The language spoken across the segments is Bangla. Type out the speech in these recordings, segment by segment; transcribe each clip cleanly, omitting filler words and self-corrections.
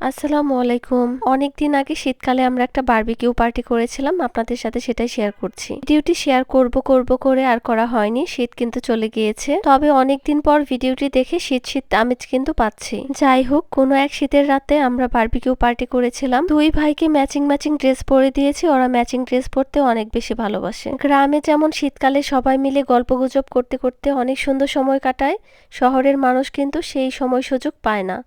আসসালামু আলাইকুম। অনেকদিন আগে শীতকালে আমরা একটা বারবিকিউ পার্টি করেছিলাম। আপনাদের সাথে সেটাই শেয়ার করছি। ভিডিওটি শেয়ার করব করে আর করা হয়নি। শীত কিন্তু চলে গিয়েছে। তবে অনেকদিন পর ভিডিওটি দেখে শীত আমেজ কিন্তু পাচ্ছি। যাই হোক, কোনো এক শীতের রাতে আমরা বারবিকিউ পার্টি করেছিলাম। দুই ভাইকে ম্যাচিং ড্রেস পরে দিয়েছি। ওরা ম্যাচিং ড্রেস পরতে অনেক বেশি ভালোবাসে। গ্রামে যেমন শীতকালে সবাই মিলে গল্পগুজব করতে করতে অনেক সুন্দর সময় কাটায়, শহরের মানুষ কিন্তু সেই সময় সুযোগ পায় না।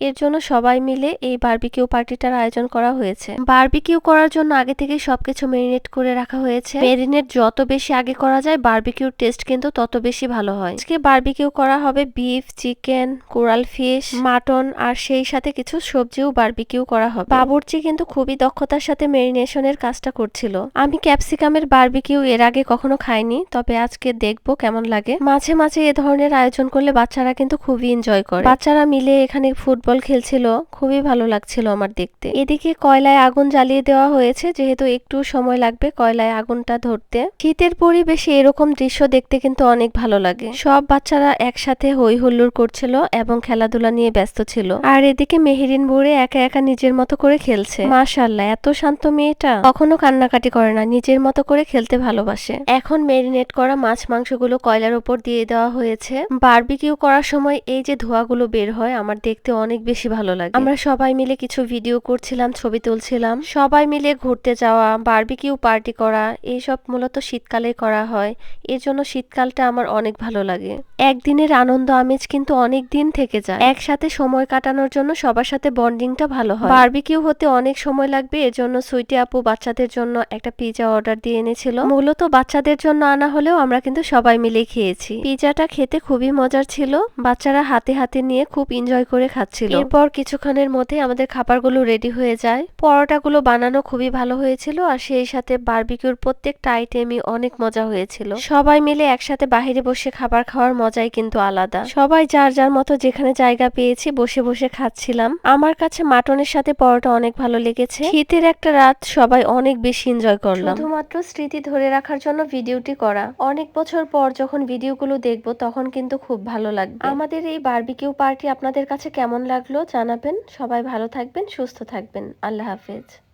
এর জন্য সবাই মিলে এই বারবিকিউ পার্টিটার আয়োজন করা হয়েছে। বারবিকিউ করার জন্য আগে থেকে সবকিছু মেরিনেট করে রাখা হয়েছে। মেরিনেট যত বেশি আগে করা যায় বারবিকিউর টেস্ট কিন্তু তত বেশি ভালো হয়। আজকে বারবিকিউ করা হবে beef, chicken, coral fish, mutton আর সেই সাথে কিছু সবজিও বারবিকিউ করা হবে। বাবুর্চি কিন্তু খুবই দক্ষতার সাথে মেরিনেশনের কাজটা করছিল। আমি ক্যাপসিকামের বারবিকিউ এর আগে কখনো খাইনি, তবে আজকে দেখবো কেমন লাগে। মাঝে মাঝে এ ধরনের আয়োজন করলে বাচ্চারা কিন্তু খুবই এনজয় করে। বাচ্চারা মিলে এখানে ফুটবল খেলছিল, খুবই ভালো লাগছিল আমার দেখতে। এদিকে কয়লায় আগুন জ্বালিয়ে দেওয়া হয়েছে, যেহেতু একটু সময় লাগবে কয়লায় আগুনটা ধরতে। শীতের পরিবেশে এরকম দৃশ্য দেখতে কিন্তু অনেক ভালো লাগে। সব বাচ্চারা একসাথে হই হুল্লোড় করছিল এবং খেলাধুলা নিয়ে ব্যস্ত ছিল। আর এদিকে মেহেরিন বুড়ি একা একা নিজের মতো করে খেলছে। মাশাআল্লাহ, এত শান্ত মেয়েটা, কখনো কান্নাকাটি করে না, নিজের মতো করে খেলতে ভালোবাসে। এখন মেরিনেট করা মাছ মাংসগুলো কয়লার উপর দিয়ে দেওয়া হয়েছে। বারবিকিউ করার সময় এই যে ধোঁয়াগুলো বের হয়, আমার দেখতে অনেক বেশি ভালো লাগে। আমরা সবাই মিলে কিছু ভিডিও করছিলাম, ছবি তুলছিলাম। সবাই মিলে ঘুরতে যাওয়া, বারবিকিউ পার্টি করা, এইসব মূলত শীতকালে করা হয়। এর জন্য শীতকালটা আমার অনেক ভালো লাগে। একদিনের আনন্দ আমেজ কিন্তু অনেক দিন থেকে যায়। একসাথে সময় কাটানোর জন্য সবার সাথে বন্ডিংটা ভালো হয়। বারবিকিউ হতে অনেক সময় লাগবে, এজন্য সুইটি আপু বাচ্চাদের জন্য একটা পিজা অর্ডার দিয়ে এনেছিল। মূলত বাচ্চাদের জন্য আনা হলেও আমরা কিন্তু সবাই মিলে খেয়েছি। পিজাটা খেতে খুবই মজার ছিল। বাচ্চারা হাতে হাতে নিয়ে খুব এনজয় করে খাচ্ছিল। এরপর কিছুক্ষণের মধ্যে আমাদের খাবারগুলো রেডি হয়ে যায়। পরোটাগুলো বানানো খুবই ভালো হয়েছিল, আর সেই সাথে বারবিকিউর প্রত্যেকটা আইটেমই অনেক মজা হয়েছিল। সবাই মিলে একসাথে বাহিরে বসে খাবার খাওয়ার মজাই কিন্তু আলাদা। সবাই যার যার মতো যেখানে জায়গা পেয়েছি বসে বসে খাচ্ছিলাম। আমার কাছে মাটনের সাথে পরোটা অনেক ভালো লেগেছে। শীতের একটা রাত সবাই অনেক বেশি এনজয় করলাম। শুধুমাত্র স্মৃতি ধরে রাখার জন্য ভিডিওটি করা। অনেক বছর পর যখন ভিডিওগুলো দেখবো তখন কিন্তু খুব ভালো লাগবে। আমাদের এই বারবিকিউ পার্টি আপনাদের কাছে কেমন লাগলো জানাবেন। সবাই ভালো থাকবেন, সুস্থ থাকবেন। আল্লাহ হাফেজ।